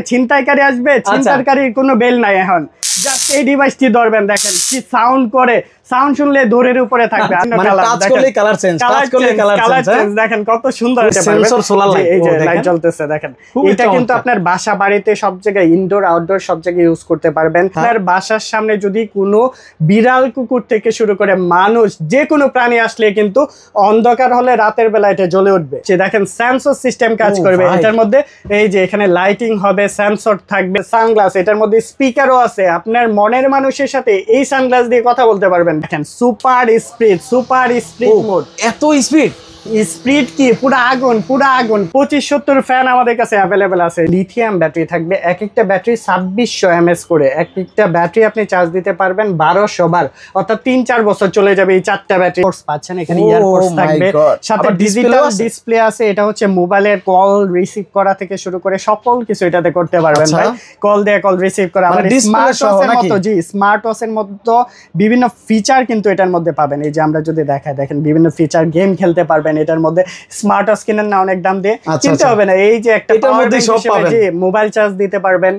ছিনতাইকারী আসবে, ছিনতাইকারীর কোনো বেল নাই এখন। জাস্ট এই ডিভাইসটি ধরবেন, দেখেন কি সাউন্ড করে, সাউন্ড শুনলে দূরের উপরে থাকবে। মানে টাচ করলে কালার চেঞ্জ, টাচ করলে কালার চেঞ্জ। দেখেন কত সুন্দর এটা, সেন্সর সোলার লাইট, এই যে লাইট জ্বলতেছে দেখেন। এটা কিন্তু আপনার বাসা বাড়িতে সব জায়গায়, ইনডোর আউটডোর সব জায়গায় ইউজ করতে পারবেন। আপনার বাসার সামনে যদি কোনো বিড়াল কুকুর থেকে শুরু করে মানুষ, যে কোনো প্রাণী আসলে কিন্তু অন্ধকার হলে রাতের বেলা এটা জ্বলে উঠবে। সে দেখেন সেন্সর সিস্টেম কাজ করবে এটার মধ্যে। এই যে এখানে লাইটিং হবে, সেন্সর থাকবে, সানগ্লাস, এটার মধ্যে স্পিকারও আছে। আপনার মনের মানুষের সাথে এই সানগ্লাস দিয়ে কথা বলতে পারবেন। দেখেন সুপার স্পিড মোড। এত স্পিড স্পিড কি পুরো আগুন, পুরো আগুন। 2570 ফ্যান আমাদের কাছে অ্যাভেলেবেল আছে। লিথিয়াম ব্যাটারি থাকবে, এক একটা ব্যাটারি 2600 mAh করে। এক একটা ব্যাটারি আপনি চার্জ দিতে পারবেন 1200 বার, অর্থাৎ 3-4 বছর চলে যাবে এই 4টা ব্যাটারি। পাচ্ছেন এখানে ইয়ারপোর্টস থাকবে, সাথে ডিজিটাল ডিসপ্লে আছে। এটা হচ্ছে মোবাইলের কল রিসিভ করা থেকে শুরু করে সকল কিছু এটাতে করতে পারবেন ভাই। কল দিয়ে কল রিসিভ করা, মানে স্মার্ট ওয়াচের মতো। জি, স্মার্ট ওয়াচের মতো বিভিন্ন ফিচার কিন্তু এটার মধ্যে পাবেন। এই যে আমরা যদি দেখাই, দেখেন বিভিন্ন ফিচার, গেম খেলতে পারবেন এটার মধ্যে। স্মার্ট ওয়াচ কিনেন না অনেক দাম দিয়ে, কিনতে হবে না। এই যে একটা মোবাইল চার্জ দিতে পারবেন,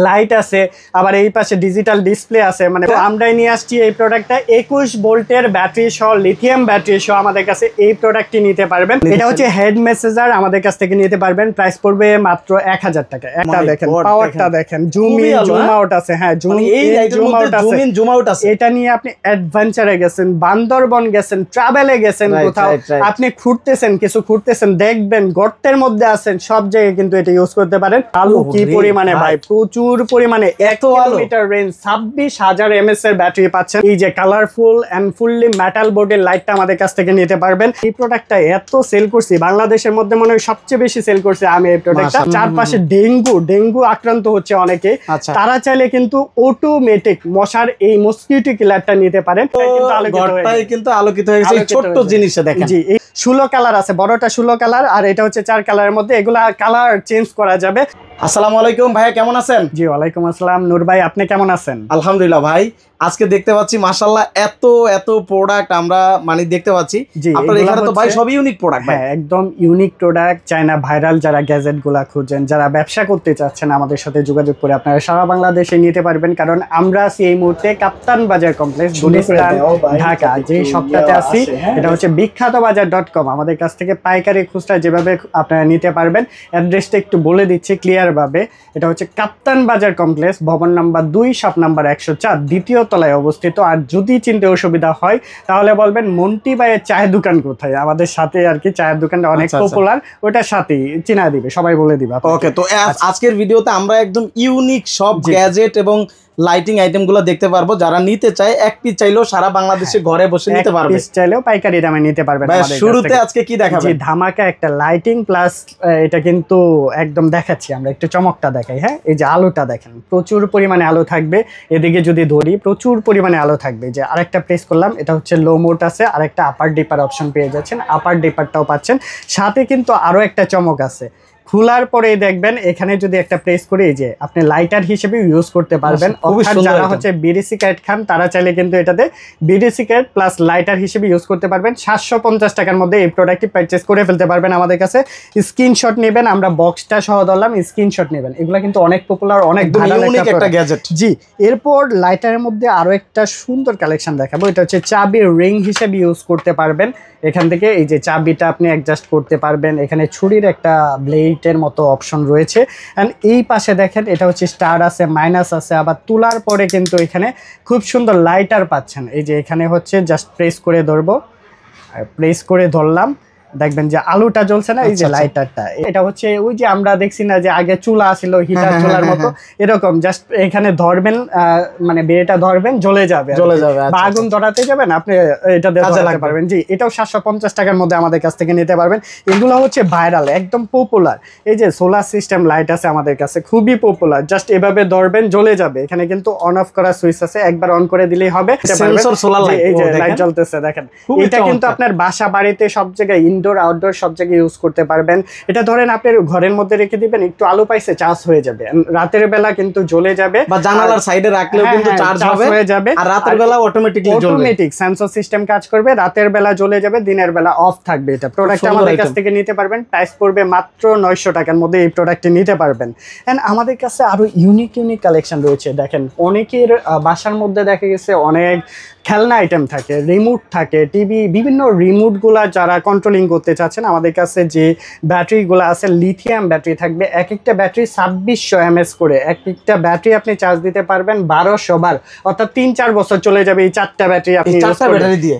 লাইট আছে, আবার এই পাশে ডিজিটাল ডিসপ্লে আছে। মানে আমরাই নিয়ে আসছি এই প্রোডাক্টটা 21 ভোল্টের ব্যাটারি সহ, লিথিয়াম ব্যাটারি সহ আমাদের কাছে এই প্রোডাক্টটি নিতে পারবেন। এটা হচ্ছে হেড মেসেজার, আমাদের কাছ থেকে নিতে পারবেন। প্রাইস পড়বে মাত্র 1000 টাকা। এটা দেখেন, পাওয়ারটা দেখেন, জুম ইন জুম আউট আছে। হ্যাঁ, জুম আউট আছে। এটা নিয়ে আপনি অ্যাডভেঞ্চারে গেছেন, বান্দরবন গেছেন, ট্রাভেলে গেছেন, কোথাও আপনি ঘুরতেছেন, কিছু ঘুরতেছেন, দেখবেন গর্তের মধ্যে আছেন, সব জায়গায় কিন্তু এটা ইউজ করতে পারেন। আলো কি পরিমাণে ভাই, প্রচুর পরিমাণে, 1 কিলোমিটার রেঞ্জ, 26000 mAh এর ব্যাটারি পাচ্ছেন। এই যে কালারফুল এন্ড ফুললি মেটাল বোর্ডের লাইটটা আমাদের কাছ থেকে নিতে পারবেন। এই প্রোডাক্টটা এত সেল করছি, বাংলাদেশের মধ্যে মনে হয় সবচেয়ে বেশি সেল করছে আমি এই প্রোডাক্টটা। চারপাশে ডেঙ্গু আক্রান্ত হচ্ছে অনেকে, তারা চাইলে কিন্তু অটোমেটিক মশার এই মসকিউটো কিলারটা নিতে পারেন। কিন্তু আলোকিত হয়ে গেছে ছোট্ট জিনিসটা দেখেন। জি, 16 কালার আছে, বড়টা 16 কালার, আর এটা হচ্ছে 4 কালারের মধ্যে। এগুলা কালার চেঞ্জ করা যাবে। আসসালামু আলাইকুম ভাইয়া, কেমন আছেন? জি, ওয়ালাইকুম আসসালাম নূর ভাই, আপনি কেমন আছেন? আলহামদুলিল্লাহ ভাই। আজকে দেখতে পাচ্ছি মাশাআল্লাহ এত প্রোডাক্ট আমরা মানে দেখতে পাচ্ছি। আপনার এখানে তো ভাই সবই ইউনিক প্রোডাক্ট। হ্যাঁ, একদম ইউনিক প্রোডাক্ট। চায়না ভাইরাল যারা গ্যাজেট গুলা খুঁজেন, যারা ব্যবসা করতে চাচ্ছেন, আমাদের সাথে যোগাযোগ করে আপনারা সারা বাংলাদেশে নিতে পারবেন। কারণ আমরা আছি এই মুহূর্তে কাপ্তান বাজার কমপ্লেক্স, গুলিস্তান, ঢাকা। যে শপটাতে আছি এটা হচ্ছে বিখ্যাতবাজার.com। আমাদের কাছ থেকে পাইকারি খুচরা যেভাবে আপনারা নিতে পারবেন, অ্যাড্রেসটা একটু বলে দিচ্ছি ক্লিয়ার ভাবে। এটা হচ্ছে কাপ্তান বাজার কমপ্লেক্স, ভবন নাম্বার 2, শপ নাম্বার 104, দ্বিতীয় তলায় অবস্থিত। আর যদি চিনতে অসুবিধা হয় তাহলে বলবেন মন্টি ভাইয়ের চায়ের দোকান কোথায়, আমাদের সাথে আর কি চায়ের দোকানটা অনেক পপুলার, ওটার সাথেই চিনা দিবে, সবাই বলে দিবে। ওকে, তো আজকের ভিডিওতে আমরা একদম ইউনিক সব গ্যাজেট এবং লাইটিং আইটেম গুলো দেখতে পারবো। যারা নিতে চায়, এক পিস চাইলেও সারা বাংলাদেশে ঘরে বসে নিতে পারবে, পিস চাইলেও পাইকারি দামে নিতে পারবেন। শুরুতে আজকে কি দেখাবেন? জি, ধামাকা একটা লাইটিং প্লাস এটা কিন্তু একদম দেখাচ্ছি আমরা, একটু চমকটা দেখাই। হ্যাঁ, এই যে আলোটা দেখেন, প্রচুর পরিমাণে আলো থাকবে। এদিকে যদি ধরি প্রচুর পরিমাণে আলো থাকবে। যে আরেকটা প্রেস করলাম, এটা হচ্ছে লো মোড আছে, আরেকটা আপার ডিপার অপশন পেয়ে যাচ্ছেন, আপার ডিপারটাও পাচ্ছেন। সাথে কিন্তু আরো একটা চমক আছে, খোলার পরে দেখবেন এখানে যদি একটা প্রেস করে, এই যে আপনি লাইটার হিসেবে ইউজ করতে পারবেন। যারা হচ্ছে বিড়ি সিগারেট খান তারা চাইলে কিন্তু এটাতে বিড়ি সিগারেট প্লাস লাইটার হিসেবে ইউজ করতে পারবেন। 750 টাকার মধ্যে এই প্রোডাক্টটি পারচেস করে ফেলতে পারবেন আমাদের কাছে। স্ক্রিনশট নেবেন, আমরা বক্সটা সহ ধরলাম, স্ক্রিনশট নেবেন। এগুলো কিন্তু অনেক পপুলার, অনেক ভালো একটা গ্যাজেট। জি, এরপর লাইটারের মধ্যে আরো একটা সুন্দর কালেকশন দেখাবো। এটা হচ্ছে চাবির রিং হিসেবে ইউজ করতে পারবেন। এখান থেকে এই যে চাবিটা আপনি অ্যাডজাস্ট করতে পারবেন। এখানে ছুরির একটা ব্লেডের মতো অপশন রয়েছে। অ্যান্ড এই পাশে দেখেন, এটা হচ্ছে স্টার আছে, মাইনাস আছে। আবার তোলার পরে কিন্তু এখানে খুব সুন্দর লাইটার পাচ্ছেন। এই যে এখানে হচ্ছে জাস্ট প্রেস করে ধরবো, প্রেস করে ধরলাম, দেখবেন যে আলোটা জ্বলছে না, এই যে লাইটারটা। এটা হচ্ছে ওই যে আমরা দেখছি না যে আগে চুলা ছিল, হিটার চুলার মতো, এরকম জাস্ট এখানে ধরবেন, মানে বেড়েটা ধরবেন, জ্বলে যাবে। বা আগুন ধরাতে যাবেন, আপনি এটা দিয়ে জ্বালাতে পারবেন। জি, এটাও 750 টাকার মধ্যে আমাদের কাছ থেকে নিতে পারবেন। এগুলো হচ্ছে ভাইরাল, একদম পপুলার। এই যে সোলার সিস্টেম লাইট আছে আমাদের কাছে, খুবই পপুলার। জাস্ট এভাবে ধরবেন, জ্বলে যাবে। এখানে কিন্তু অন অফ করার সুইচ আছে, একবার অন করে দিলেই হবে। সেন্সর সোলার লাইট, এই যে লাইট জ্বলতেছে দেখেন। এটা কিন্তু আপনার বাসা বাড়িতে সব জায়গায়, ইনডোর আউটডোর সব জায়গায় ইউজ করতে পারবেন। এটা ধরেন আপনি ঘরের মধ্যে রেখে দিবেন, একটু আলো পাইছে চার্জ হয়ে যাবে, রাতের বেলা কিন্তু জ্বলে যাবে, বা জানালার সাইডে রাখলেও কিন্তু চার্জ হয়ে যাবে, আর রাতের বেলা অটোমেটিক সেন্সর সিস্টেম কাজ করবে, রাতের বেলা জ্বলে যাবে, দিনের বেলা অফ থাকবে। এটা প্রোডাক্ট আমাদের কাছ থেকে নিতে পারবেন, প্রাইস পড়বে মাত্র 900 টাকার মধ্যে এই প্রোডাক্টটি নিতে পারবেন। এন্ড আমাদের কাছে আরো ইউনিক কালেকশন রয়েছে। দেখেন অনেকের বাসার মধ্যে দেখা গেছে অনেক খেলনা আইটেম থাকে, রিমোট থাকে, টিভি, বিভিন্ন রিমোটগুলা যারা কন্ট্রোলিং করতে চাচ্ছেন, আমাদের কাছে যে ব্যাটারিগুলো আছে লিথিয়াম ব্যাটারি থাকবে। এক একটা ব্যাটারি 2600 mAh করে, এক একটা ব্যাটারি আপনি চার্জ দিতে পারবেন 1200 বার, অর্থাৎ 3-4 বছর চলে যাবে এই 4টা ব্যাটারি আপনি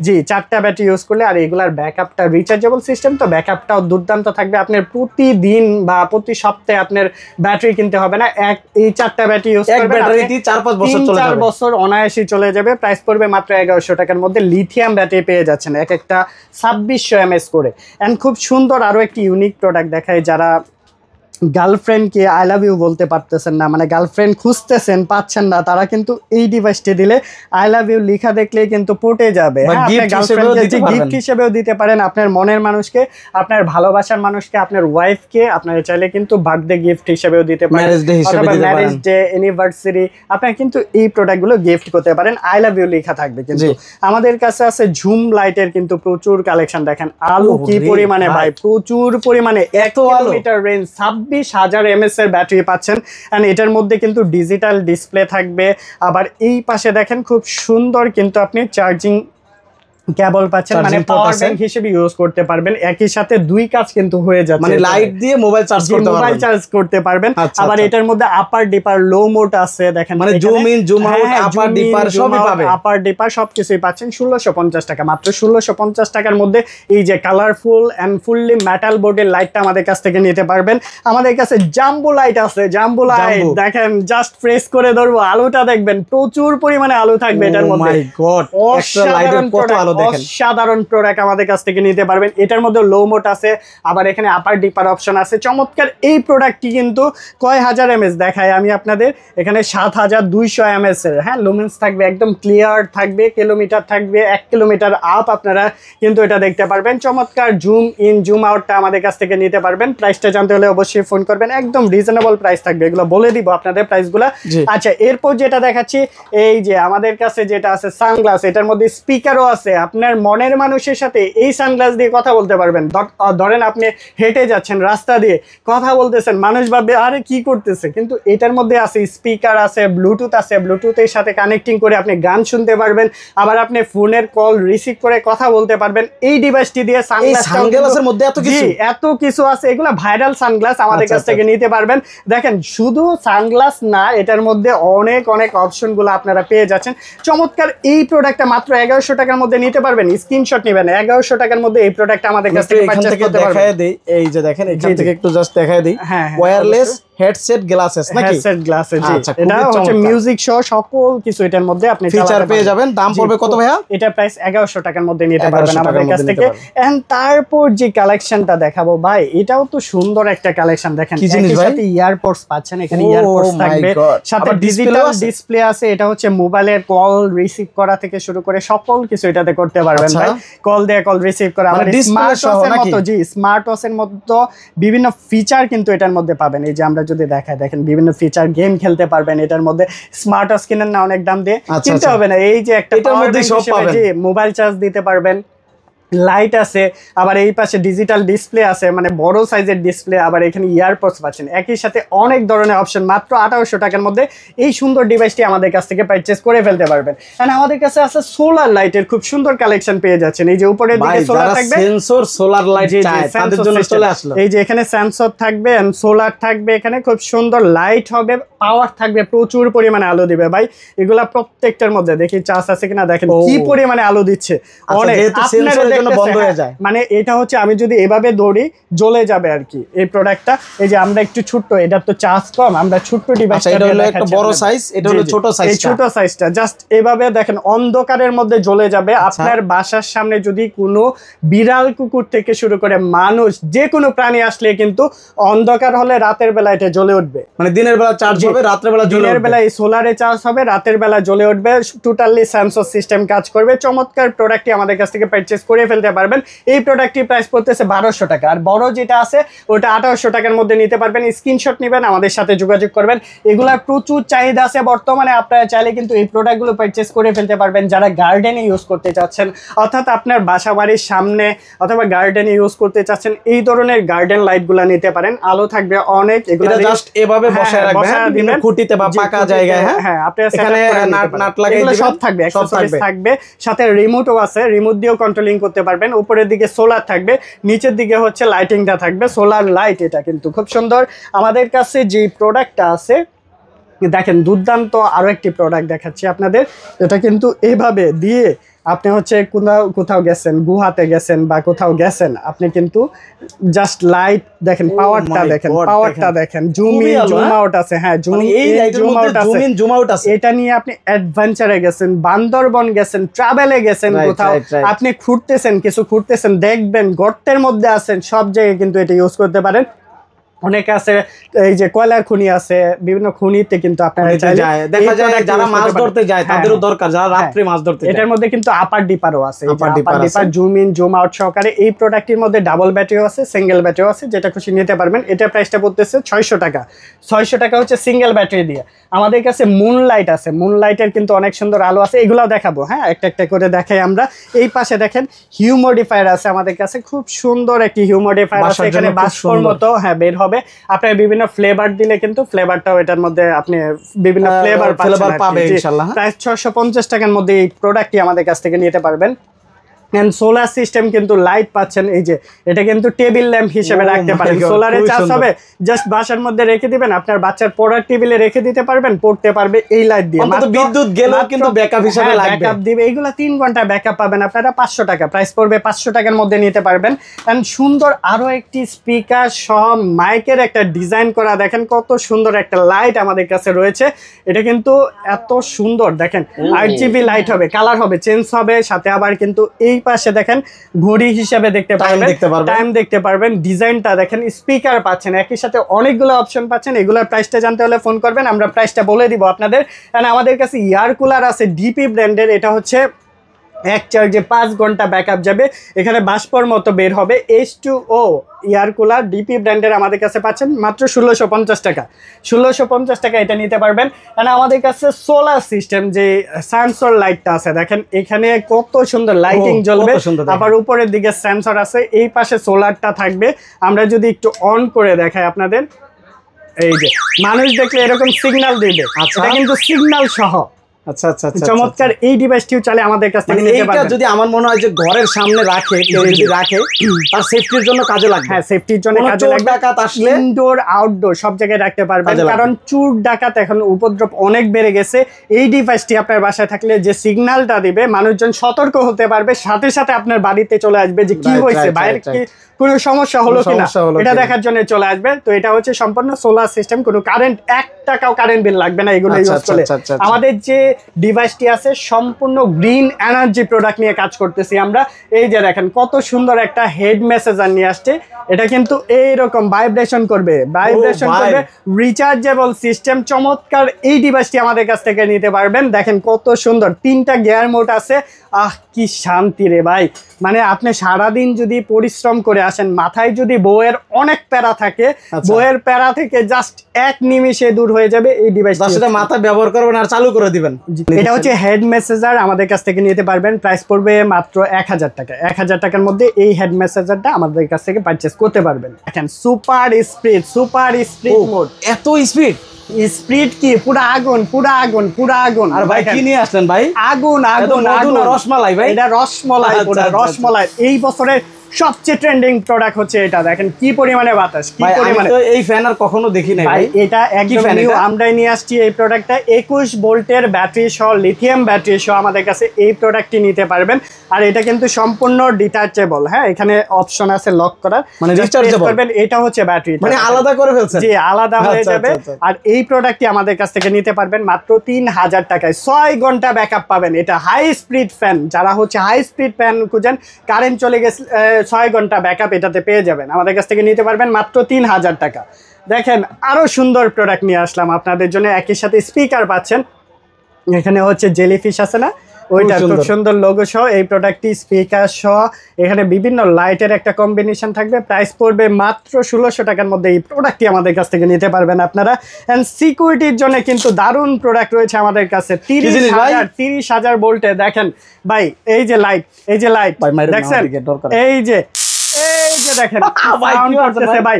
জি 4টা ব্যাটারি ইউজ করলে। আর এগুলার ব্যাকআপটা রিচার্জেবল সিস্টেম, তো ব্যাকআপটাও দুর্দান্ত থাকবে। আপনার প্রতিদিন বা প্রতি সপ্তাহে আপনার ব্যাটারি কিনতে হবে না, এই 4টা ব্যাটারি ইউজ করবেন, ব্যাটারিতে 4-5 বছর চলে যাবে, 4 বছর অনায়াসই চলে যাবে। প্রাইস পড়বে মাত্র 1100 টাকার মধ্যে লিথিয়াম ব্যাটারি পেয়ে যাচ্ছেন, এক একটা 2600 mAh করে। এন্ড খুব সুন্দর আরো একটি ইউনিক প্রোডাক্ট দেখায়, যারা গার্লফ্রেন্ডকে আই লাভ ইউ বলতে পারতেছেন না, মানে গার্লফ্রেন্ড খুঁজতেছেন পাচ্ছেন না, তারা কিন্তু এই ডিভাইসটি দিলে আই লাভ ইউ লেখা দেখলে কিন্তু পটে যাবে। গিফট হিসেবেও দিতে পারেন আপনার মনের মানুষকে, আপনার ভালোবাসার মানুষকে, আপনার ওয়াইফকে আপনারা চাইলে কিন্তু বার্থডে গিফট হিসেবেও দিতে পারেন, ম্যারেজ ডে, অ্যানিভার্সারি, আপনারা কিন্তু এই প্রোডাক্টগুলো গিফট করতে পারেন, আই লাভ ইউ লেখা থাকবে। কিন্তু আমাদের কাছে আছে ঝুম লাইটের কিন্তু প্রচুর কালেকশন। দেখেন আলো কি পরিমাণে ভাই, প্রচুর পরিমাণে, 1 কিলোমিটার রেঞ্জ, 26,000 mAh এর ব্যাটারি পাচ্ছেন। এন্ড এটার মধ্যে কিন্তু ডিজিটাল ডিসপ্লে থাকবে। আবার এই পাশে দেখেন খুব সুন্দর কিন্তু আপনি চার্জিং কেবল পাচ্ছেন, মানে পাওয়ার ব্যাংক হিসেবে ইউজ করতে পারবেন। একই সাথে দুই কাজ কিন্তু হয়ে যাচ্ছে, মানে লাইট দিয়ে মোবাইল চার্জ করতে পারবেন। আবার এটার মধ্যে আপার ডিপার লো মোড আছে, দেখেন মানে জুম ইন জুম আউট, আপার ডিপার সবই পাবেন, আপার ডিপার সবকিছুই পাচ্ছেন 1650 টাকা, মাত্র 1650 টাকার মধ্যে এই যে কালারফুল এন্ড ফুললি মেটাল বোর্ডের লাইটটা আমাদের কাছ থেকে নিতে পারবেন। আমাদের কাছে জাম্বো লাইট আছে, জাম্বো লাইট দেখেন জাস্ট প্রেস করে ধরবো, আলোটা দেখবেন প্রচুর পরিমাণে আলো থাকবে এটার মধ্যে। মাই গড, একটা লাইটের কত আলো, সাধারণ প্রোডাক্ট আমাদের কাছ থেকে নিতে পারবেন। এটার মধ্যে লো মোড আছে, আবার এখানে আপার ডিপার অপশন আছে। চমৎকার এই প্রোডাক্টটি কিন্তু কয় হাজার mAh দেখায় আমি আপনাদের, এখানে 7200 mAh এর, হ্যাঁ লুমেন্স থাকবে, একদম ক্লিয়ার থাকবে, কিলোমিটার থাকবে 1 কিলোমিটার আপ, আপনারা কিন্তু এটা দেখতে পারবেন। চমৎকার জুম ইন জুম আউটটা আমাদের কাছ থেকে নিতে পারবেন। প্রাইসটা জানতে হলে অবশ্যই ফোন করবেন, একদম রিজনেবল প্রাইস থাকবে, এগুলো বলে দিব আপনাদের প্রাইসগুলো। আচ্ছা এরপর যেটা দেখাচ্ছি, এই যে আমাদের কাছে যেটা আছে সানগ্লাস, এটার মধ্যে স্পিকারও আছে। আপনার মনের মানুষের সাথে এই সানগ্লাস দিয়ে কথা বলতে পারবেন। ধরেন আপনি হেঁটে যাচ্ছেন রাস্তা দিয়ে, কথা বলতেছেন, মানুষ ভাববে আরে কি করতেছে, কিন্তু এটার মধ্যে আছে স্পিকার আছে, ব্লুটুথ আছে, ব্লুটুথের সাথে কানেক্টিং করে আপনি গান শুনতে পারবেন, আবার আপনি ফোনের কল রিসিভ করে কথা বলতে পারবেন এই ডিভাইসটি দিয়ে। সানগ্লাসের মধ্যে এত কিছু আছে, এগুলো ভাইরাল সানগ্লাস আমাদের কাছ থেকে নিতে পারবেন। দেখেন শুধু সানগ্লাস না, এটার মধ্যে অনেক অনেক অপশনগুলো আপনারা পেয়ে যাচ্ছেন। চমৎকার এই প্রোডাক্টটা মাত্র 1100 টাকার মধ্যে নিতে পারবেন, স্ক্রিনশট নেবেন। 1100 টাকার মধ্যে এই প্রোডাক্টটা আমাদের কাছ থেকে পারচেজ করতে পারবেন। দেখায় দেই, এই যে দেখেন এখান থেকে একটু জাস্ট দেখায় দেই, ওয়্যারলেস হেডসেট গ্লাসেস নাকি, হেডসেট গ্লাসেস, জি এটা হচ্ছে মিউজিক সহ সকল কিছু এটার মধ্যে আপনি ফিচার পেয়ে যাবেন। দাম পড়বে কত ভাইয়া? এটা প্রাইস 1100 টাকার মধ্যে নিতে পারবেন আমাদের কাছ থেকে। এন্ড তারপর যে কালেকশনটা দেখাবো ভাই, এটাও তো সুন্দর একটা কালেকশন। দেখেন এর সাথে ইয়ারপডস পাচ্ছেন, এখানে ইয়ারপডস থাকবে, সাথে ডিজিটাল ডিসপ্লে আছে। এটা হচ্ছে মোবাইলের কল রিসিভ করা থেকে শুরু করে সকল কিছু এটাতে করতে পারবেন ভাই, কল দিয়ে কল রিসিভ করা। আমাদের স্মার্ট ওয়াচের মতো, জি স্মার্ট ওয়াচের মতো বিভিন্ন ফিচার কিন্তু এটার মধ্যে পাবেন। এই যে আমরা যদি দেখাই, দেখেন বিভিন্ন ফিচার, গেম খেলতে পারবেন এটার মধ্যে। স্মার্ট ওয়াচ কিনেন না অনেক দাম দিয়ে, কিনতে হবে না, এই যে একটা মোবাইল চার্জ দিতে পারবেন, লাইট আছে, আবার এই পাশে ডিজিটাল ডিসপ্লে আছে, মানে বড় সাইজের ডিসপ্লে, আবার এখানে ইয়ারপডস পাচ্ছেন, একই সাথে অনেক ধরনের অপশন। মাত্র 1800 টাকার মধ্যে এই সুন্দর ডিভাইসটি আমাদের কাছ থেকে পারচেজ করে ফেলতে পারবেন। এন্ড আমাদের কাছে আছে সোলার লাইটের খুব সুন্দর কালেকশন পেয়ে যাচ্ছেন। এই যে উপরের দিকে সোলার থাকবে, সেন্সর সোলার লাইট চাই তাদের জন্য চলে আসলো। এই যে এখানে সেন্সর থাকবে এন্ড সোলার থাকবে, এখানে খুব সুন্দর লাইট হবে, পাওয়ার থাকবে, প্রচুর পরিমাণে আলো দিবে ভাই। এগুলা প্রত্যেকটার মধ্যে দেখি চার্জ আছে কিনা, দেখেন কি পরিমাণে আলো দিচ্ছে, অনেক। আপনারা বন্ধ হয়ে যায়, মানে এটা হচ্ছে আমি যদি এভাবে দৌড়ি জ্বলে যাবে আর কি এই প্রোডাক্টটা। এই যে আমরা একটু ছোট, এটা তো চার্জ কম, আমরা ছোট ডিভাইস, এটা হলো একটা বড় সাইজ, এটা হলো ছোট সাইজ, এই ছোট সাইজটা জাস্ট এভাবে দেখেন অন্ধকারের মধ্যে জ্বলে যাবে। আপনার বাসার সামনে যদি কোনো বিড়াল কুকুর থেকে শুরু করে মানুষ যে কোনো প্রাণী আসলে কিন্তু অন্ধকার হলে রাতের বেলা এটা জ্বলে উঠবে, মানে দিনের বেলা চার্জ হবে, রাতের বেলা জ্বলে, দিনের বেলা এই সোলারে চার্জ হবে, রাতের বেলা জ্বলে উঠবে, টোটালি সেন্সর সিস্টেম কাজ করবে। চমৎকার প্রোডাক্টটি আমাদের কাছ থেকে পারচেজ করে ফেলতে পারবেন। এই প্রোডাক্টটির প্রাইস পড়তেছে 1200 টাকা। আর বড় যেটা আছে ওটা 2800 টাকার মধ্যে নিতে পারবেন। স্ক্রিনশট নেবেন, আমাদের সাথে যোগাযোগ করবেন। এগুলার প্রচুর চাহিদা আছে বর্তমানে, আপনারা চাইলে কিন্তু এই প্রোডাক্টগুলো পারচেস করে ফেলতে পারবেন যারা গার্ডেনে ইউজ করতে চাচ্ছেন, অর্থাৎ আপনার বাসা বাড়ির সামনে অথবা গার্ডেনে ইউজ করতে চাচ্ছেন, এই ধরনের গার্ডেন লাইটগুলো নিতে পারেন। আলো থাকবে অনেক, এগুলো জাস্ট এভাবে বসায় রাখবেন বিভিন্ন খুঁটিতে বা পাকা জায়গায়। হ্যাঁ, আপনি এখানে নাট লাগিয়ে দিবেন, সব থাকবে, অ্যাকসেসরিজ থাকবে, সাথে রিমোটও আছে, রিমোট দিয়েও কন্ট্রোলিং করতে পারবেন। উপরের দিকে সোলার থাকবে, নিচের দিকে হচ্ছে লাইটিংটা থাকবে, সোলার লাইট। এটা কিন্তু খুব সুন্দর। আমাদের কাছে যে প্রোডাক্টটা আছে দেখেন দুর্দান্ত, আরো একটি প্রোডাক্ট দেখাচ্ছি আপনাদের। এটা কিন্তু এভাবে দিয়ে আপনি হচ্ছে কোথাও গেছেন, গুহাতে গেছেন বা কোথাও গেছেন, আপনি কিন্তু জাস্ট লাইট দেখেন, পাওয়ারটা দেখেন, পাওয়ারটা দেখেন, জুম ইন জুম আউট আছে। হ্যাঁ, জুম ইন জুম আউট আছে। এটা নিয়ে আপনি অ্যাডভেঞ্চারে গেছেন, বান্দরবন গেছেন, ট্রাভেলে গেছেন, কোথাও আপনি ঘুরতেছেন, দেখবেন গর্তের মধ্যে আছেন, সব জায়গায় কিন্তু এটা ইউজ করতে পারেন। অনেকে আছে এই যে কয়লার খনি আছে, বিভিন্ন খনিতে কিন্তু আপনারা দেখা যায় যারা মাছ ধরতে যায় তাদেরও দরকার, যারা রাত্রে মাছ ধরতে যায়। এটার মধ্যে কিন্তু আপার ডিপারও আছে, আপার ডিপার জুম ইন জুম আউট সহকারে। এই প্রোডাক্টের মধ্যে ডাবল ব্যাটারিও আছে, সিঙ্গেল ব্যাটারিও আছে, যেটা খুশি নিতে পারবেন। এটা প্রাইসটা পড়তেছে 600 টাকা। 600 টাকা হচ্ছে সিঙ্গেল ব্যাটারি দিয়ে। আমাদের কাছে মুনলাইট আছে, মুনলাইটের কিন্তু অনেক সুন্দর আলো আছে, এগুলাও দেখাবো। হ্যাঁ, একটা একটা করে দেখাই আমরা। এই পাশে দেখেন হিউমিডিফায়ার আছে আমাদের কাছে, খুব সুন্দর একটি হিউমিডিফায়ার আছে, এখানে বাষ্পর মতো হ্যাঁ বের হবে। আপনার বিভিন্ন ফ্লেভার দিলে কিন্তু ফ্লেভারটাও এটার মধ্যে আপনি বিভিন্ন ফ্লেভার পাবেন ইনশাআল্লাহ। প্রায় 650 টাকার মধ্যে এই প্রোডাক্টটি আমাদের কাছ থেকে নিতে পারবেন। এন্ড সোলার সিস্টেম কিন্তু লাইট পাচ্ছেন, এই যে এটা কিন্তু টেবিল ল্যাম্প হিসেবে রাখতে পারেন। সোলারে চার্জ হবে, জাস্ট বাসার মধ্যে রেখে দিবেন, আপনার বাচ্চার পড়ার টেবিলে রেখে দিতে পারবেন, পড়তে পারবে এই লাইট দিয়ে। মাত্র বিদ্যুৎ গেলেও কিন্তু ব্যাকআপ হিসেবে লাগবে, ব্যাকআপ দিবে। এইগুলা 3 ঘন্টা ব্যাকআপ পাবেন আপনারা। 500 টাকা প্রাইস পড়বে, 500 টাকার মধ্যে নিতে পারবেন। এন্ড সুন্দর আরো একটি স্পিকার সহ মাইকের একটা ডিজাইন করা, দেখেন কত সুন্দর একটা লাইট আমাদের কাছে রয়েছে। এটা কিন্তু এত সুন্দর, দেখেন RGB লাইট হবে, কালার হবে, চেঞ্জ হবে, সাথে আবার কিন্তু এই পাশে দেখেন ঘড়ি হিসেবে দেখতে পারবেন, টাইম দেখতে পারবেন। ডিজাইনটা দেখেন, স্পিকার পাচ্ছেন, একই সাথে অনেকগুলো অপশন পাচ্ছেন। এগুলোর প্রাইসটা জানতে হলে ফোন করবেন, আমরা প্রাইসটা বলে দিব আপনাদের। কারণ আমাদের কাছে এয়ার কুলার আছে ডিপি ব্র্যান্ডের, এটা হচ্ছে এক চার্জে 5 ঘন্টা ব্যাকআপ যাবে, এখানে বাষ্পর মতো বের হবে। H2O এয়ার কুলার ডিপি ব্র্যান্ডের আমাদের কাছে পাচ্ছেন মাত্র 1650 টাকা। 1650 টাকা এটা নিতে পারবেন। কারণ আমাদের কাছে সোলার সিস্টেম যে সেন্সর লাইটটা আছে, দেখেন এখানে কত সুন্দর লাইটিং জ্বলবে, আবার উপরের দিকে সেন্সর আছে, এই পাশে সোলারটা থাকবে। আমরা যদি একটু অন করে দেখাই আপনাদের, এই যে মানুষ দেখলে এরকম সিগন্যাল দিবে, এটা কিন্তু সিগন্যাল সহ। আচ্ছা আচ্ছা আচ্ছা, চমৎকার এই ডিভাইসটিও চালে আমাদের কাছ থেকে নিতে পারবেন। যদি আমার মনে হয় যে ঘরের সামনে রাখে, কেউ যদি রাখে, তার সেফটির জন্য কাজে লাগবে। হ্যাঁ, সেফটির জন্য কাজে লাগবে। ডাকাত আসলে ইনডোর আউটডোর সব জায়গায় রাখতে পারবেন, কারণ চোর ডাকাত এখন উপদ্রব অনেক বেড়ে গেছে। এই ডিভাইসটি আপনার বাসায় থাকলে যে সিগন্যালটা দিবে, মানুষজন সতর্ক হতে পারবে, সাথে সাথে আপনার বাড়িতে চলে আসবে যে কি হয়েছে, বাইরে কি কোনো সমস্যা হলো কিনা, এটা দেখার জন্য চলে আসবে। তো এটা হচ্ছে সম্পূর্ণ সোলার সিস্টেম, কোনো কারেন্ট 1 টাকাও কারেন্ট বিল লাগবে না এগুলো ইউজ করলে। আমাদের যে ডিভাইসটি আছে সম্পূর্ণ গ্রিন এনার্জি প্রোডাক্ট নিয়ে কাজ করতেছি আমরা। এই যে দেখেন কত সুন্দর একটা হেড মেসেজার নিয়ে আসছে, এটা কিন্তু এইরকম ভাইব্রেশন করবে, রিচার্জেবল সিস্টেম। চমৎকার এই ডিভাইসটি আমাদের কাছ থেকে নিতে পারবেন। দেখেন কত সুন্দর, 3টা গিয়ার মোড আছে। কি শান্তি রে ভাই, মানে আপনি সারাদিন যদি পরিশ্রম করে আসেন, মাথায় যদি বউয়ের অনেক প্যারা থাকে, বউয়ের প্যারা থেকে জাস্ট 1 নিমিষে দূর হয়ে যাবে এই ডিভাইস। সেটা মাথা ব্যবহার করবেন আর চালু করে দিবেন। এটা হচ্ছে হেড মেসেজার, আমাদের কাছ থেকে নিতে পারবেন। প্রাইস পড়বে মাত্র 1000 টাকা। 1000 টাকার মধ্যে এই হেড মেসেজারটা আমাদের কাছ থেকে পারচেজ করতে পারবেন। দেখেন সুপার স্পিড মোড, এত স্পিড কি পুরা আগুন। আর ভাই কি নিয়ে আসলেন ভাই? আগুন রসমালাই ভাই, এটা রসমালাই। এই বছরের সবচেয়ে ট্রেন্ডিং প্রোডাক্ট হচ্ছে এটা। দেখেন কি পরিমাণে বাতাস, কি পরিমাণে। এই ফ্যান আর কখনো দেখি নাই ভাই। এটা একদম নিউ, আমরাই নিয়ে আসছি এই প্রোডাক্টটা। 21 ভোল্টের ব্যাটারি সহ, লিথিয়াম ব্যাটারি সহ আমাদের কাছে এই প্রোডাক্টটি নিতে পারবেন। আর এটা কিন্তু সম্পূর্ণ ডিটাচেবল। হ্যাঁ, এখানে অপশন আছে লক করার, মানে রিচার্জেবল। এটা হচ্ছে ব্যাটারি, মানে আলাদা করে ফেলছেন। জি, আলাদা হয়ে যাবে। আর এই প্রোডাক্টটি আমাদের কাছ থেকে নিতে পারবেন মাত্র 3000 টাকায়। 6 ঘন্টা ব্যাকআপ পাবেন। এটা হাই স্পিড ফ্যান, যারা হচ্ছে হাই স্পিড ফ্যান খুঁজেন, কারেন্ট চলে গেছে 6 ঘন্টা ব্যাকআপ এটাতে পেয়ে যাবেন। আমাদের কাছ থেকে নিতে পারবেন মাত্র 3000 টাকা। দেখেন আরো সুন্দর প্রোডাক্ট নিয়ে আসলাম আপনাদের জন্য। একই সাথে স্পিকার পাচ্ছেন, এখানে হচ্ছে জেলিফিশ আছে না, ওইটা খুব সুন্দর লোগো সহ এই প্রোডাক্টটি, স্পিকার সহ এখানে বিভিন্ন লাইটের একটা কম্বিনেশন থাকবে। প্রাইস পড়বে মাত্র 1600 টাকার মধ্যে। এই প্রোডাক্টটি আমাদের কাছ থেকে নিতে পারবেন আপনারা। এন্ড সিকিউরিটির জন্য কিন্তু দারুণ প্রোডাক্ট রয়েছে আমাদের কাছে। 30,000 ভোল্টে দেখেন ভাই, এই যে লাইট, এই যে লাইট দেখছেন, এই যে দেখেন সাউন্ড করতেছে ভাই।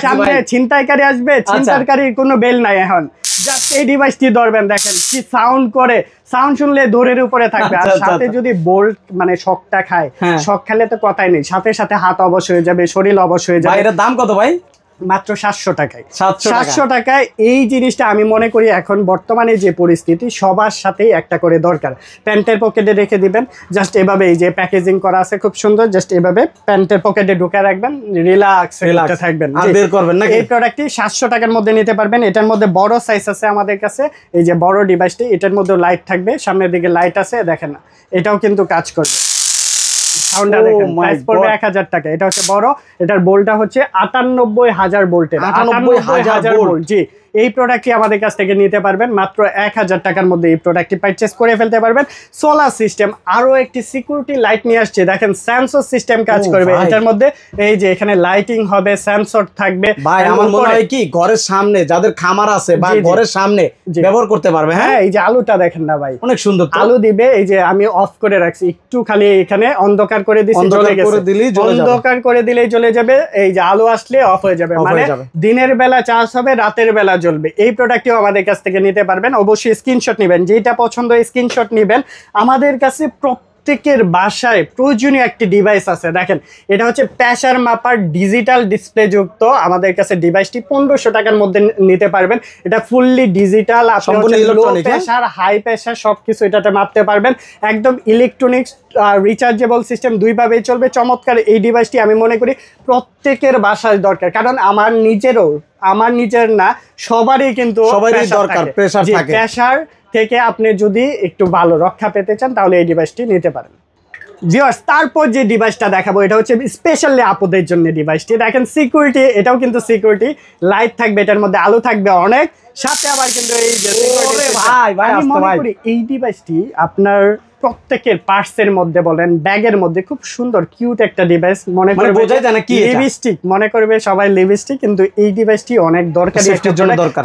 সামনে ছিনতাইকারী আসবে, ছিনতাইকারীর কোনো বেল নাই এখন, জাস্ট এই ডিভাইসটি ধরবেন, দেখেন কি সাউন্ড করে, সাউন্ড শুনলে দৌড়ের উপরে থাকবে। আর সাথে যদি বোল্ট মানে শকটা খায়, শক খেলে তো কথাই নেই, সাথে সাথে হাত অবশ হয়ে যাবে, শরীর অবশ হয়ে যাবে। এটার দাম কত ভাই? মাত্র 700 টাকায়। 700 টাকায় এই জিনিসটা আমি মনে করি এখন বর্তমানে যে পরিস্থিতি সবার সাথেই একটা করে দরকার। প্যান্টের পকেটে রেখে দিবেন, জাস্ট এভাবে এই যে প্যাকেজিং করা আছে খুব সুন্দর, জাস্ট এভাবে প্যান্টের পকেটে ঢুকে রাখবেন, রিল্যাক্স থাকবেন, আর বের করবেন না। এই প্রোডাক্টটি 700 টাকার মধ্যে নিতে পারবেন। এটার মধ্যে বড় সাইজ আছে আমাদের কাছে, এই যে বড় ডিভাইসটি, এটার মধ্যে লাইট থাকবে, সামনের দিকে লাইট আছে, দেখেন না, এটাও কিন্তু কাজ করবে। সাউন্ডটা দেখেন, প্রাইস পড়বে 1000 টাকা। এটা হচ্ছে বড়, এটার বোল্টটা হচ্ছে 98000 ভোল্টের। 98000 ভোল্ট, জি। এই প্রোডাক্টটি আমাদের কাছ থেকে নিতে পারবেন মাত্র 1000 টাকার মধ্যে। এই প্রোডাক্টটি পারচেজ করে ফেলতে পারবেন। সোলার সিস্টেম, আরো একটি সিকিউরিটি লাইট নিয়ে আসছে, দেখেন সেন্সর সিস্টেম কাজ করবে এটার মধ্যে। এই যে এখানে লাইটিং হবে, সেন্সর থাকবে। ভাই আমার মনে হয় কি ঘরের সামনে যাদের খামার আছে বা ঘরের সামনে ব্যবহার করতে পারবে। হ্যাঁ, এই যে আলোটা দেখেন না ভাই, অনেক সুন্দর আলো দিবে। এই যে আমি অফ করে রাখছি, একটু খালি এখানে অন্ধকার করে দিছি, অন্ধকার করে দিলেই চলে যাবে। এই যে আলো আসলে অফ হয়ে যাবে, মানে দিনের বেলা চার্জ হবে, রাতের বেলা জ্বলবে। এই প্রোডাক্টটিও আমাদের কাছ থেকে নিতে পারবেন। অবশ্যই স্ক্রিনশট নেবেন, যেটা পছন্দ স্ক্রিনশট নেবেন। আমাদের কাছে প্রত্যেকের বাসায় প্রয়োজনীয় একটি ডিভাইস আছে, দেখেন এটা হচ্ছে প্রেসার মাপার ডিজিটাল ডিসপ্লে যুক্ত। আমাদের কাছে ডিভাইসটি 1500 টাকার মধ্যে নিতে পারবেন। এটা fully digital, low pressure, high pressure সবকিছু এটাতে মাপতে পারবেন। একদম ইলেকট্রনিক্স রিচার্জেবল সিস্টেম, দুইভাবেই চলবে। চমৎকার এই ডিভাইসটি আমি মনে করি প্রত্যেকের বাসায় দরকার, কারণ আমার নিজের না, সবারই কিন্তু দরকার প্রেসার থাকে। প্রেসার থেকে আপনি যদি একটু ভালো রক্ষা পেতে চান তাহলে এই ডিভাইসটি নিতে পারেন। ভিউয়ার্স, তারপর যে ডিভাইসটা দেখাবো এটা হচ্ছে স্পেশালি আপুদের জন্য ডিভাইসটি। দেখেন সিকিউরিটি, এটাও কিন্তু সিকিউরিটি লাইট থাকবে, এটার মধ্যে আলো থাকবে অনেক, সাথে আবার কিন্তু এই যে এই ডিভাইসটি আপনার প্রত্যেকের পার্সের মধ্যে বলেন, ব্যাগের মধ্যে খুব সুন্দর কিউট একটা ডিভাইস। মনে করবে লিপস্টিক, মনে করবে সবাই লিপস্টিক, কিন্তু এই ডিভাইসটি অনেক দরকারি,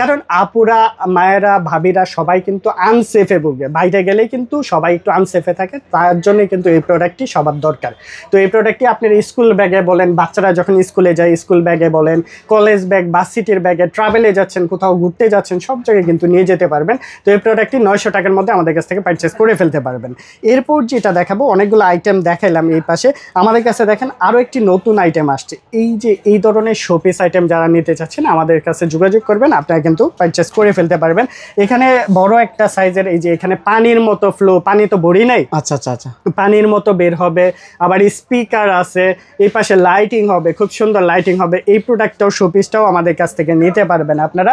কারণ আপুরা, মায়েরা, ভাবিরা সবাই কিন্তু আনসেফে ভুগে, বাইরে গেলে কিন্তু সবাই একটু আনসেফে থাকে, তার জন্য কিন্তু এই প্রোডাক্টটি সবার দরকার। তো এই প্রোডাক্টটি আপনার স্কুল ব্যাগে বলেন, বাচ্চারা যখন স্কুলে যায় স্কুল ব্যাগে বলেন, কলেজ ব্যাগ, ভার্সিটির ব্যাগে, ট্রাভেলে যাচ্ছেন, কোথাও ঘুরতে যাচ্ছেন, সব জায়গায় কিন্তু নিয়ে যেতে পারবেন। তো এই প্রোডাক্টটি 900 টাকার মধ্যে আমাদের কাছ থেকে পারচেজ করে ফেলতে পারবেন। এরপর যেটা দেখাবো, অনেকগুলো আইটেম দেখাইলাম এই পাশে, আমাদের কাছে দেখেন আরো একটি নতুন আইটেম আসছে। এই যে এই ধরনের শোপিস আইটেম যারা নিতে চাচ্ছেন আমাদের কাছে যোগাযোগ করবেন, আপনারা কিন্তু পারচেজ করে ফেলতে পারবেন। এখানে বড় একটা সাইজের, এই যে এখানে পানির মতো ফ্লো, পানি তো ভরি নাই, আচ্ছা আচ্ছা আচ্ছা, পানির মতো বের হবে, আবার স্পিকার আছে, এই পাশে লাইটিং হবে, খুব সুন্দর লাইটিং হবে। এই প্রোডাক্টটাও শোপিসটাও আমাদের কাছ থেকে নিতে পারবেন আপনারা।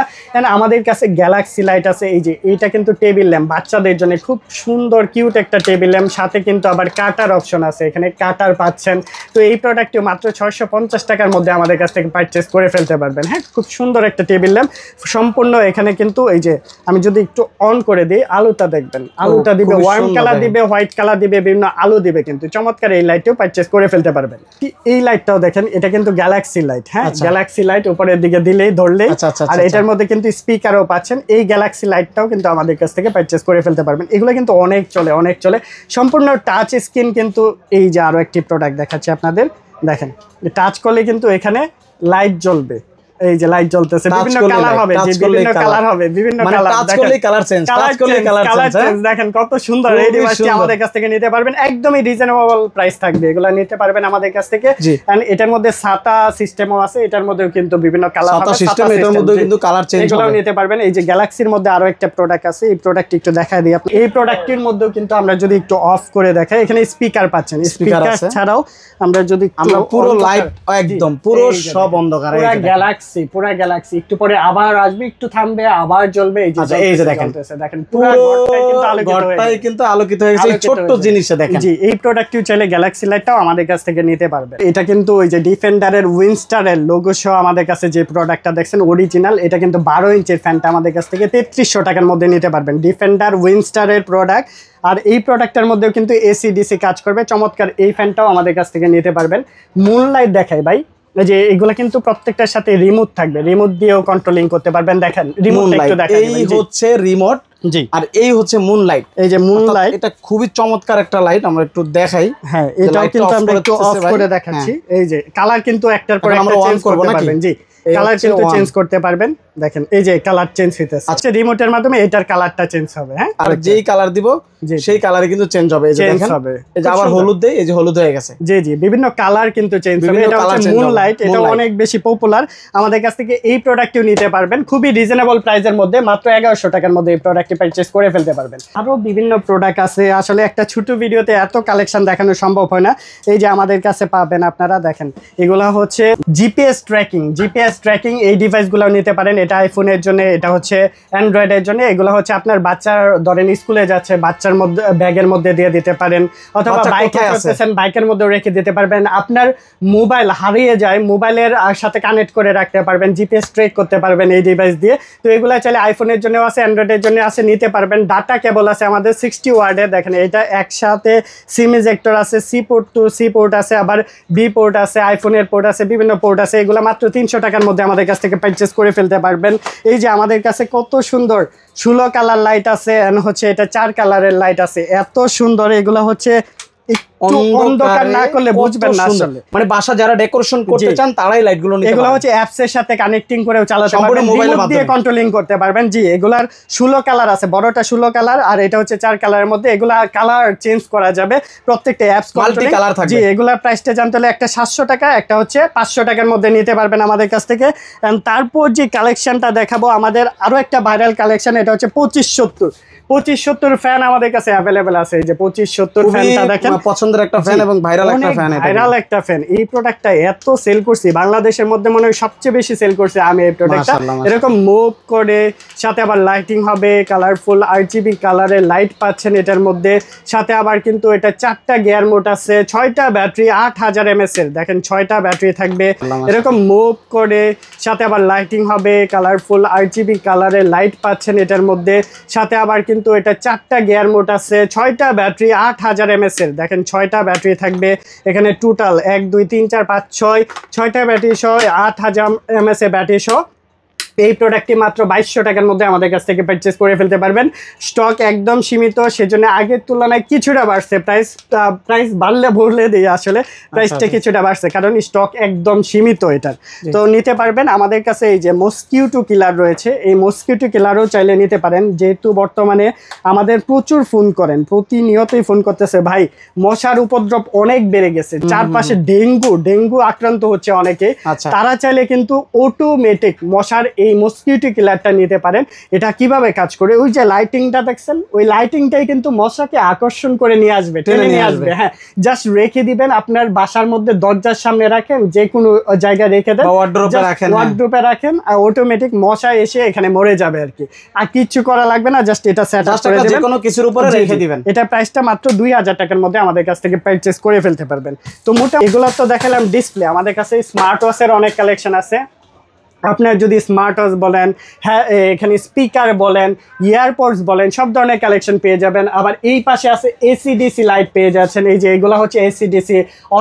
আমাদের কাছে গ্যালাক্সি লাইট আছে, এই যে এইটা কিন্তু টেবিল ল্যাম্প, বাচ্চাদের জন্য খুব সুন্দর কিউট একটা টেবিল ল্যাম্প, সাথে কিন্তু আবার কাটার অপশন আছে, এখানে কাটার পাচ্ছেন। তো এই প্রোডাক্টটিও মাত্র 650 টাকার মধ্যে আমাদের কাছ থেকে পারচেজ করে ফেলতে পারবেন। হ্যাঁ, খুব সুন্দর একটা টেবিল ল্যাম্প সম্পূর্ণ। এখানে কিন্তু এই যে আমি যদি একটু অন করে দিই, আলোটা দেখবেন, আলোটা দিবে ওয়ার্ম কালার দিবে, হোয়াইট কালার দিবে, বিভিন্ন আলো দিবে, কিন্তু চমৎকার এই লাইটটাও পারচেজ করে ফেলতে পারবেন। এই লাইটটাও দেখেন, এটা কিন্তু গ্যালাক্সি লাইট। হ্যাঁ, গ্যালাক্সি লাইট উপরের দিকে দিলেই ধরলেই, আর এটার মধ্যে কিন্তু স্পিকারও পাচ্ছেন। এই গ্যালাক্সি লাইটটাও কিন্তু আমাদের কাছ থেকে পারচেজ করে ফেলতে পারবেন। এগুলো কিন্তু অনেক চলে সম্পূর্ণ টাচ স্ক্রিন। কিন্তু এই যে আরো একটি প্রোডাক্ট দেখাচ্ছি আপনাদের, দেখেন টাচ করলে কিন্তু এখানে লাইট জ্বলবে, এই যে লাইট জ্বলতেছে, বিভিন্ন কালার হবে, বিভিন্ন কালার হবে, বিভিন্ন কালার, টাচ করলেই কালার চেঞ্জ, টাচ করলেই কালার চেঞ্জ। দেখেন কত সুন্দর। এই ডিভাইসটি আমাদের কাছ থেকে নিতে পারবেন, একদমই রিজনেবল প্রাইস থাকবে, এগুলো নিতে পারবেন আমাদের কাছ থেকে। এন্ড এটার মধ্যে ছাতা সিস্টেমও আছে, এটার মধ্যেও কিন্তু বিভিন্ন কালার হবে, ছাতা সিস্টেম, এটার মধ্যেও কিন্তু কালার চেঞ্জ হবে, এগুলোও নিতে পারবেন। এই যে গ্যালাক্সির মধ্যে আরো একটা প্রোডাক্ট আছে, এই প্রোডাক্টটি একটু দেখাই দিই আপনি। এই প্রোডাক্টটির মধ্যেও কিন্তু আমরা যদি একটু অফ করে দেখাই, এখানে স্পিকার পাচ্ছেন, স্পিকার ছাড়াও আমরা যদি আমরা পুরো লাইট একদম পুরো সব অন্ধকার, পুরো গ্যালাক্সি গ্যালাক্সি একটু পরে আবার আসবে, একটু থামবে, আবার জ্বলবে। এই যে দেখেন পুরো ঘরটাই কিন্তু আলোকিত হয়েছে এই ছোট্ট জিনিসে দেখেন। জি, এই প্রোডাক্টটিও চাইলে গ্যালাক্সি লাইটটাও আমাদের কাছ থেকে নিতে পারবে। এটা কিন্তু ওই যে ডিফেন্ডারের উইনস্টারের লোগো সহ আমাদের কাছে যে প্রোডাক্টটা দেখছেন অরিজিনাল, এটা কিন্তু 12 ইঞ্চির ফ্যানটা আমাদের কাছ থেকে 3300 টাকার মধ্যে নিতে পারবেন। ডিফেন্ডার উইনস্টারের প্রোডাক্ট, আর এই প্রোডাক্টের মধ্যেও কিন্তু এসি ডিসি কাজ করবে। চমৎকার এই ফ্যানটাও আমাদের কাছ থেকে নিতে পারবেন। মুনলাইট দেখাই ভাই, যে এগুলা কিন্তু প্রত্যেকটার সাথে রিমোট থাকবে, রিমোট দিয়েও কন্ট্রোলিং করতে পারবেন। দেখেন রিমোট একটু দেখাই, এই হচ্ছে রিমোট। জি, আর এই হচ্ছে মুনলাইট। এই যে মুনলাইট, এটা খুবই চমৎকার একটা লাইট, আমরা একটু দেখাই। হ্যাঁ, এটাও কিন্তু আমরা একটু অফ করে দেখাচ্ছি। এই যে কালার কিন্তু একটার পর একটা চেঞ্জ করতে পারবেন। জি, কালার কিন্তু চেঞ্জ করতে পারবেন। দেখেন এই যে কালার চেঞ্জ হইতেছে। আচ্ছা, রিমোটের মাধ্যমে এটার কালারটা চেঞ্জ হবে। হ্যাঁ, আর যেই কালার দিব সেই কালারে কিন্তু চেঞ্জ হবে। এই যে দেখেন, এই যে আবার হলুদ দেই, এই যে হলুদ হয়ে গেছে। জি জি, বিভিন্ন কালার কিন্তু চেঞ্জ হবে। এটা হচ্ছে মুনলাইট, এটা অনেক বেশি পপুলার। আমাদের কাছ থেকে এই প্রোডাক্টটিও নিতে পারবেন খুবই রিজনেবল প্রাইসের মধ্যে, মাত্র 1100 টাকার মধ্যে এই প্রোডাক্টটি পারচেজ করে ফেলতে পারবেন। আরো বিভিন্ন প্রোডাক্ট আছে, আসলে একটা ছোট ভিডিওতে এত কালেকশন দেখানো সম্ভব হয় না। এই যে আমাদের কাছে পাবেন আপনারা, দেখেন এগুলা হচ্ছে জিপিএস ট্র্যাকিং এই ডিভাইসগুলো নিতে পারেন। এটা আইফোনের জন্য, এটা হচ্ছে অ্যান্ড্রয়েডের জন্য। এগুলো হচ্ছে আপনার বাচ্চার ধরেন স্কুলে যাচ্ছে, বাচ্চার মধ্যে ব্যাগের মধ্যে দিয়ে দিতে পারেন, অথবা বাইকে করতেছেন বাইকের মধ্যে রেখে দিতে পারবেন। আপনার মোবাইল হারিয়ে যায়, মোবাইলের সাথে কানেক্ট করে রাখতে পারবেন, জিপিএস ট্র্যাক করতে পারবেন এই ডিভাইস দিয়ে। তো এগুলো চাইলে আইফোনের জন্য আছে, অ্যান্ড্রয়েডের জন্য আছে, নিতে পারবেন। ডাটা কেবল আছে আমাদের 60 ওয়ার্ডের। দেখেন এটা একসাথে সিম ইজেক্টর আছে, C port to C port আছে, আবার বি পোর্ট আছে, আইফোনের পোর্ট আছে, বিভিন্ন পোর্ট আছে। এগুলো মাত্র 300 টাকার মধ্যে আমাদের কাছ থেকে পারচেজ করে ফেলতে পারবেন। এই যে আমাদের কাছে কত সুন্দর 16 কালার লাইট আছে, হচ্ছে এটা 4 কালারের লাইট আছে, এত সুন্দর। এগুলো হচ্ছে অন্ধকার না করলে বুঝবেন না আসলে। মানে বাসা যারা ডেকোরেশন করতে চান তারাই লাইটগুলো নিতে পারবেন। এগুলো হচ্ছে অ্যাপস এর সাথে কানেক্টিং করেও চালাতে পারবেন, মোবাইল দিয়ে কন্ট্রোলিং করতে পারবেন। জি, এগুলার 16 কালার আছে, বড়টা 16 কালার, আর এটা হচ্ছে 4 কালারের মধ্যে। এগুলা কালার চেঞ্জ করা যাবে, প্রত্যেকটা অ্যাপস মাল্টি কালার থাকবে। জি, এগুলার প্রাইসটা জানতে হলে একটা 700 টাকা, একটা হচ্ছে 500 টাকার মধ্যে নিতে পারবেন আমাদের কাছ থেকে। তারপর যে কালেকশনটা দেখাবো, আমাদের আরো একটা ভাইরাল কালেকশন, এটা হচ্ছে 2570 ফ্যান আমাদের কাছে অ্যাভেলেবেল আছে। এই যে 2570 ফ্যানটা দেখেন, পছন্দের একটা ফ্যান এবং ভাইরাল একটা ফ্যান। এই প্রোডাক্টটা এত সেল করছি, বাংলাদেশের মধ্যে মনে হয় সবচেয়ে বেশি সেল করছে আমি এই প্রোডাক্টটা। এরকম মুভ করে, সাথে আবার লাইটিং হবে, কালারফুল RGB কালারের লাইট পাচ্ছেন এটার মধ্যে। সাথে আবার কিন্তু এটা 4টা গিয়ার মোড আছে, 6টা ব্যাটারি 8000 mAh এর। দেখেন 6টা ব্যাটারি থাকবে, এরকম মুভ করে, সাথে আবার লাইটিং হবে, কালারফুল RGB কালারের লাইট পাচ্ছেন এটার মধ্যে। সাথে আবার কিন্তু এটা 4টা গিয়ার মোড আছে, 6টা ব্যাটারি 8000 mAh এর। দেখেন 6টা ব্যাটারি থাকবে এখানে, টোটাল 1 2 3 4 5 6টা ব্যাটারি সহ 8000 mAh ব্যাটারি সহ এই প্রোডাক্টটি মাত্র 2200 টাকার মধ্যে আমাদের কাছ থেকে পারচেজ করে ফেলতে পারবেন। স্টক একদম সীমিত, সেজন্য আগের তুলনায় কিছুটা বাড়ছে প্রাইস বাড়লে বললে দিই, আসলে প্রাইসটা কিছুটা বাড়ছে কারণ স্টক একদম সীমিত এটার। তো নিতে পারবেন আমাদের কাছে। এই যে মসকিউটো কিলার রয়েছে, এই মসকিউটো কিলারও চাইলে নিতে পারেন, যেহেতু বর্তমানে আমাদের প্রচুর ফোন করেন, প্রতিনিয়তই ফোন করতেছে, ভাই মশার উপদ্রব অনেক বেড়ে গেছে, চারপাশে ডেঙ্গু আক্রান্ত হচ্ছে অনেকে। তারা চাইলে কিন্তু অটোমেটিক মশার এই মসকিউটো কিলারটা নিতে পারেন। এটা কিভাবে কাজ করে, ওই যে লাইটিংটা দেখছেন, ওই লাইটিংটাই কিন্তু মশাকে আকর্ষণ করে নিয়ে আসবে, টেনে নিয়ে আসবে। হ্যাঁ, জাস্ট রেখে দিবেন আপনার বাসার মধ্যে, দরজার সামনে রাখেন, যে কোনো জায়গায় রেখে দেন, ওয়ার্ডরোবে রাখেন, আর অটোমেটিক মশা এসে এখানে মরে যাবে আর কি। আর কিচ্ছু করা লাগবে না, জাস্ট এটা সেট আপ করে দিবেন, যে কোনো কিছুর উপরে রেখে দিবেন। এটা প্রাইসটা মাত্র 2000 টাকার মধ্যে আমাদের কাছ থেকে পারচেজ করে ফেলতে পারবেন। তো মোটা এগুলো তো দেখালাম ডিসপ্লে, আমাদের কাছে স্মার্ট ওয়াচের অনেক কালেকশন আছে। আপনার যদি স্মার্ট ওয়াচ বলেন, হ্যাঁ এখানে স্পিকার বলেন, ইয়ারপডস বলেন, সব ধরনের কালেকশন পেয়ে যাবেন। আবার এই পাশে আছে AC/DC লাইট পেয়ে যাচ্ছেন। এই যে এগুলো হচ্ছে AC/DC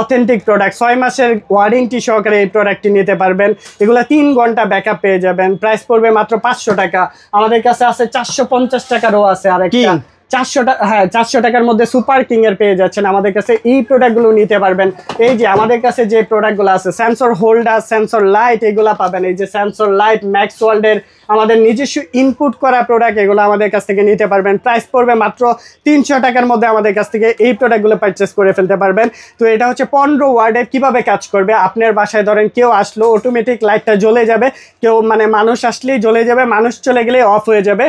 অথেন্টিক প্রোডাক্ট, 6 মাসের ওয়ারেন্টি সহকারে এই প্রোডাক্টটি নিতে পারবেন। এগুলো 3 ঘন্টা ব্যাকআপ পেয়ে যাবেন। প্রাইস পড়বে মাত্র 500 টাকা। আমাদের কাছে আছে 450 টাকারও আছে আরেকটা, 400 টাকা, হ্যাঁ 400 টাকার মধ্যে সুপার কিং এর পেয়ে যাচ্ছেন। আমাদের কাছে এই প্রোডাক্টগুলো নিতে পারবেন। এই যে আমাদের কাছে যে প্রোডাক্টগুলো আছে, সেন্সর হোল্ডার, সেন্সর লাইট, এগুলো পাবেন। এই যে সেন্সর লাইট ম্যাক্সওয়ার্ল্ডের আমাদের নিজস্ব ইনপুট করা প্রোডাক্ট, এগুলো আমাদের কাছ থেকে নিতে পারবেন। প্রাইস পড়বে মাত্র 300 টাকার মধ্যে আমাদের কাছ থেকে এই প্রোডাক্টগুলো পারচেস করে ফেলতে পারবেন। তো এটা হচ্ছে 15 ওয়ার্ডের কিভাবে কাজ করবে। আপনার বাসায় ধরেন কেউ আসলো, অটোমেটিক লাইটটা জ্বলে যাবে, কেউ মানে মানুষ আসলেই জ্বলে যাবে, মানুষ চলে গেলে অফ হয়ে যাবে।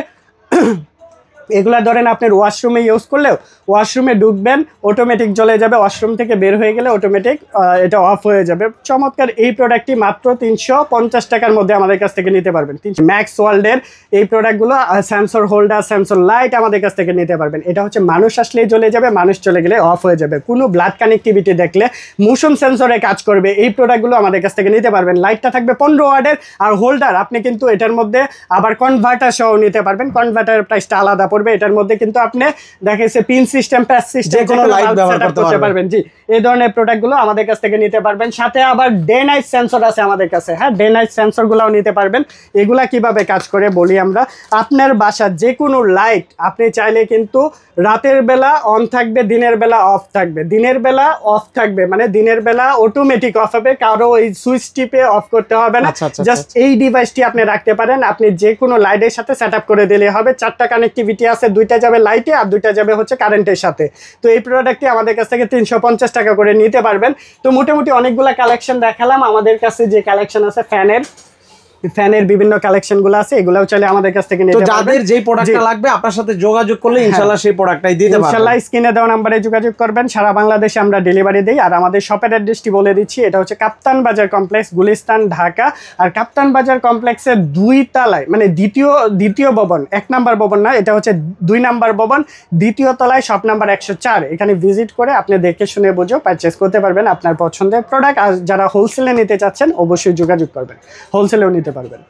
এগুলা ধরেন আপনার ওয়াশরুমে ইউজ করলেও ওয়াশরুমে ঢুকবেন অটোমেটিক জ্বলে যাবে, ওয়াশরুম থেকে বের হয়ে গেলে অটোমেটিক এটা অফ হয়ে যাবে। চমৎকার এই প্রোডাক্টটি মাত্র 350 টাকার মধ্যে আমাদের কাছ থেকে নিতে পারবেন। ম্যাক্স ওয়ার্ল্ডের এই প্রোডাক্টগুলো সেন্সর হোল্ডার, সেন্সর লাইট আমাদের কাছ থেকে নিতে পারবেন। এটা হচ্ছে মানুষ আসলেই জ্বলে যাবে, মানুষ চলে গেলে অফ হয়ে যাবে। কোনো ব্লাড কানেক্টিভিটি দেখলে মোশন সেন্সরে কাজ করবে, এই প্রোডাক্টগুলো আমাদের কাছ থেকে নিতে পারবেন। লাইটটা থাকবে 15 ওয়াটের, আর হোল্ডার আপনি কিন্তু এটার মধ্যে আবার কনভার্টার সহ নিতে পারবেন। কনভার্টার প্রাইসটা আলাদা পড়বে। এটার মধ্যে কিন্তু আপনি দেখাইছে পিন সিস্টেম, প্যাচ সিস্টেম, কোনো লাইট ব্যবহার করতে পারবেন। জি, এই ধরনের প্রোডাক্টগুলো আমাদের কাছ থেকে নিতে পারবেন। সাথে আবার ডে নাইট সেন্সর আছে আমাদের কাছে। হ্যাঁ, ডে নাইট সেন্সরগুলোও নিতে পারবেন। এগুলা কিভাবে কাজ করে বলি আমরা। আপনার বাসার যে কোনো লাইট আপনি চাইলে কিন্তু রাতের বেলা অন থাকবে, দিনের বেলা অফ থাকবে। দিনের বেলা অফ থাকবে মানে দিনের বেলা অটোমেটিক অফ হবে, কারো ওই সুইচ টিপে অফ করতে হবে না। জাস্ট এই ডিভাইসটি আপনি রাখতে পারেন, আপনি যে কোনো লাইটের সাথে সেট আপ করে দিলে হবে। 4টা কানেক্টিভিটি আছে, 2টা যাবে লাইটে আর 2টা যাবে হচ্ছে কারেন্টের সাথে। তো এই প্রোডাক্টটি আমাদের কাছ থেকে 350 টাকা করে নিতে পারবেন। তো মোটামুটি অনেকগুলো কালেকশন দেখালাম। আমাদের কাছে যে কালেকশন আছে ফ্যানের বিভিন্ন কালেকশনগুলো আছে, এগুলাও চাইলে আমাদের কাছ থেকে নিতে পারবেন। যাদের যেই প্রোডাক্টটা লাগবে আপনার সাথে যোগাযোগ করলে ইনশাআল্লাহ সেই প্রোডাক্টটাই দিতে পারবেন। ইনশাআল্লাহ স্ক্রিনে দেওয়া নম্বরে যোগাযোগ করবেন। সারা বাংলাদেশে আমরা ডেলিভারি দেই। আর আমাদের শপের অ্যাড্রেসটি বলে দিচ্ছি, এটা হচ্ছে কাপ্তান বাজার কমপ্লেক্স, গুলিস্তান, ঢাকা। আর কাপ্তান বাজার কমপ্লেক্সের 2 তলায় মানে দ্বিতীয় ভবন, 1 নাম্বার ভবন না, এটা হচ্ছে 2 নাম্বার ভবন, 2য় তলায় শপ নাম্বার 104। এখানে ভিজিট করে আপনি দেখে শুনে বুঝে পারচেস করতে পারবেন আপনার পছন্দের প্রোডাক্ট। আর যারা হোলসেলে নিতে চাচ্ছেন অবশ্যই যোগাযোগ করবেন, হোলসেলেও নিতে পারবেন।